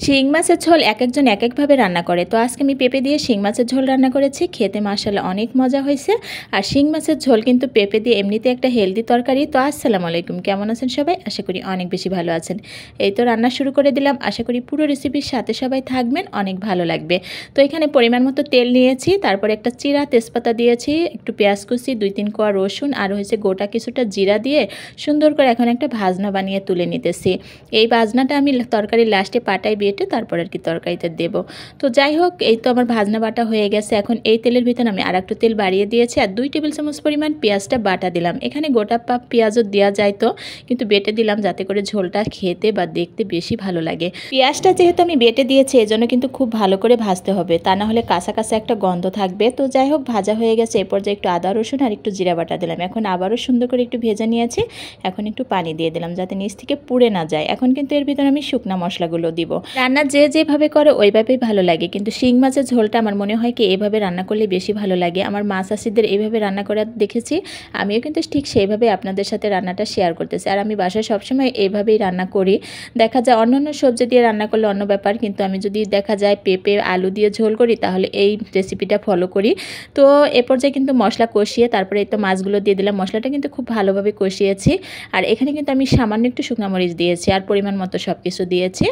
শিং মাছের ঝোল এক একজন এক একভাবে রান্না করে। তো আজকে আমি পেঁপে দিয়ে শিং মাছের ঝোল রান্না করেছি, খেতে মাশাআল্লাহ অনেক মজা হয়েছে। আর শিং মাছের ঝোল কিন্তু পেঁপে দিয়ে এমনিতে একটা হেলদি তরকারি। তো আসসালামু আলাইকুম, কেমন আছেন সবাই? আশা করি অনেক বেশি ভালো আছেন। এই তো রান্না শুরু করে দিলাম, আশা করি পুরো রেসিপির সাথে সবাই থাকবেন, অনেক ভালো লাগবে। তো এখানে পরিমাণ মতো তেল নিয়েছি, তারপরে একটা চিরা তেজপাতা দিয়েছি, একটু পেঁয়াজ কুচি, 2-3 কোয়া রসুন আর হয়েছে গোটা কিছুটা জিরা দিয়ে সুন্দর করে এখন একটা ভাজনা বানিয়ে তুলে নিতেছি। এই ভাজনাটা আমি তরকারির লাস্টে পাটায় বেটে তারপর আর কি তরকারিতে দেব। তো যাই হোক, এই তো আমার ভাজনা বাটা হয়ে গেছে। এখন এই তেলের ভিতরে আমি আর একটু তেল বাড়িয়ে দিয়েছি আর 2 টেবিল চামচ পরিমাণ পেঁয়াজটা বাটা দিলাম। এখানে গোটা পেঁয়াজও দেওয়া যায়, তো কিন্তু বেটে দিলাম যাতে করে ঝোলটা খেতে বা দেখতে বেশি ভালো লাগে। পেঁয়াজটা যেহেতু আমি বেটে দিয়েছি এজন্য কিন্তু খুব ভালো করে ভাজতে হবে, তা না হলে কাঁচা কাঁচা একটা গন্ধ থাকবে। তো যাই হোক, ভাজা হয়ে গেছে। এরপর যে একটু আদা রসুন আর একটু জিরা বাটা দিলাম। এখন আবারও সুন্দর করে একটু ভেজে নিয়েছি। এখন একটু পানি দিয়ে দিলাম যাতে নিচ থেকে পুড়ে না যায়। এখন কিন্তু এর ভিতরে আমি শুকনা মশলাগুলো দিব। রান্না যে যেভাবে করে ওইভাবেই ভালো লাগে, কিন্তু শিং মাছের ঝোলটা আমার মনে হয় কি এইভাবে রান্না করলে বেশি ভালো লাগে। আমার মা চাষিদের এইভাবে রান্না করা দেখেছি, আমিও কিন্তু ঠিক সেইভাবে আপনাদের সাথে রান্নাটা শেয়ার করতেছি। আর আমি বাসায় সবসময় এইভাবেই রান্না করি। দেখা যায় অন্য অন্য সবজি দিয়ে রান্না করলে অন্য ব্যাপার, কিন্তু আমি যদি দেখা যায় পেঁপে আলু দিয়ে ঝোল করি তাহলে এই রেসিপিটা ফলো করি। তো এ পর্যায়ে কিন্তু মশলা কষিয়ে তারপরে এই তো মাছগুলো দিয়ে দিলাম। মশলাটা কিন্তু খুব ভালোভাবে কষিয়েছি। আর এখানে কিন্তু আমি সামান্য একটু শুকনো মরিচ দিয়েছি আর পরিমাণ মতো সব কিছু দিয়েছি।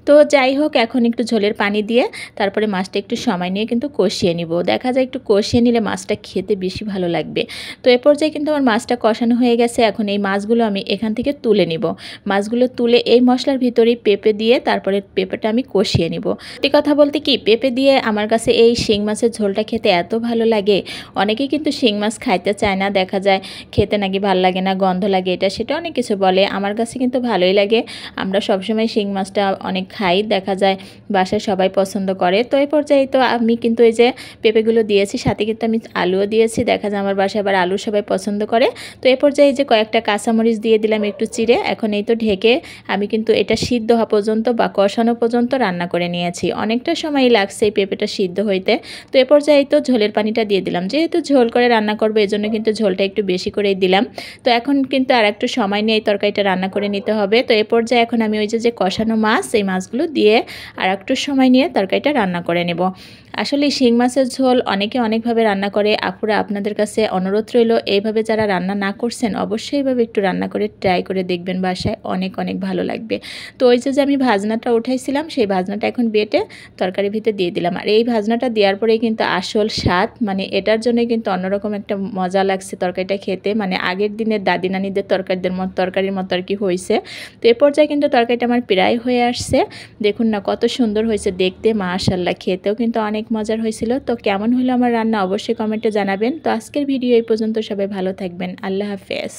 তো যাই হোক, এখন একটু ঝোলের পানি দিয়ে তারপরে মাছটা একটু সময় নিয়ে কিন্তু কষিয়ে নিব। দেখা যায় একটু কষিয়ে নিলে মাছটা খেতে বেশি ভালো লাগবে। তো এ পর্যায়ে কিন্তু আমার মাছটা কষানো হয়ে গেছে। এখন এই মাছগুলো আমি এখান থেকে তুলে নিব। মাছগুলো তুলে এই মশলার ভিতরেই পেঁপে দিয়ে তারপরে পেঁপেটা আমি কষিয়ে নিব। সত্যি কথা বলতে কি, পেঁপে দিয়ে আমার কাছে এই শিং মাছের ঝোলটা খেতে এত ভালো লাগে। অনেকেই কিন্তু শিং মাছ খাইতে চায় না, দেখা যায় খেতে নাকি ভালো লাগে না, গন্ধ লাগে, এটা সেটা অনেক কিছু বলে। আমার কাছে কিন্তু ভালোই লাগে। আমরা সবসময় শিং মাছটা অনেক খাই, দেখা যায় বাসায় সবাই পছন্দ করে। তো এই পর্যায়ে তো আমি কিন্তু এই যে পেঁপেগুলো দিয়েছি, সাথে কিন্তু আমি আলুও দিয়েছি। দেখা যায় আমার বাসায় আবার আলু সবাই পছন্দ করে। তো এই পর্যায়ে যে কয়েকটা কাঁচামরিচ দিয়ে দিলাম একটু চিড়ে। এখন এই তো ঢেকে আমি কিন্তু এটা সিদ্ধ হওয়া পর্যন্ত বা কষানো পর্যন্ত রান্না করে নিয়েছি। অনেকটা সময়ই লাগছে এই পেঁপেটা সিদ্ধ হইতে। তো এ পর্যায়ে তো ঝোলের পানিটা দিয়ে দিলাম, যেহেতু ঝোল করে রান্না করবো এজন্য কিন্তু ঝোলটা একটু বেশি করেই দিলাম। তো এখন কিন্তু আর একটু সময় নিয়ে এই তরকারিটা রান্না করে নিতে হবে। তো এ পর্যায়ে এখন আমি ওই যে কষানো মাছ, এই মাছগুলো দিয়ে আর একটু সময় নিয়ে তরকারিটা রান্না করে নেব। আসলে শিং মাছের ঝোল অনেকে অনেকভাবে রান্না করে। আপুরা, আপনাদের কাছে অনুরোধ রইল, এইভাবে যারা রান্না না করছেন অবশ্যই এইভাবে একটু রান্না করে ট্রাই করে দেখবেন, বাসায় অনেক অনেক ভালো লাগবে। তো ওই যে আমি ভাজনাটা উঠাইছিলাম, সেই ভাজনাটা এখন বেটে তরকারির ভিতরে দিয়ে দিলাম। আর এই ভাজনাটা দেওয়ার পরেই কিন্তু আসল স্বাদ, মানে এটার জন্যই কিন্তু অন্যরকম একটা মজা লাগছে তরকারিটা খেতে। মানে আগের দিনের দাদি নানিদের তরকারির মতো আর কি হয়েছে। তো এ পর্যায়ে কিন্তু তরকারিটা আমার প্রায় হয়ে আসছে। দেখুন না কত সুন্দর হয়েছে দেখতে, মাশাআল্লাহ খেতেও কিন্তু অনেক মজার হয়েছিল। তো কেমন হলো আমার রান্না অবশ্যই কমেন্টে জানাবেন। তো আজকের ভিডিও এই পর্যন্ত, সবাই ভালো থাকবেন, আল্লাহ হাফেজ।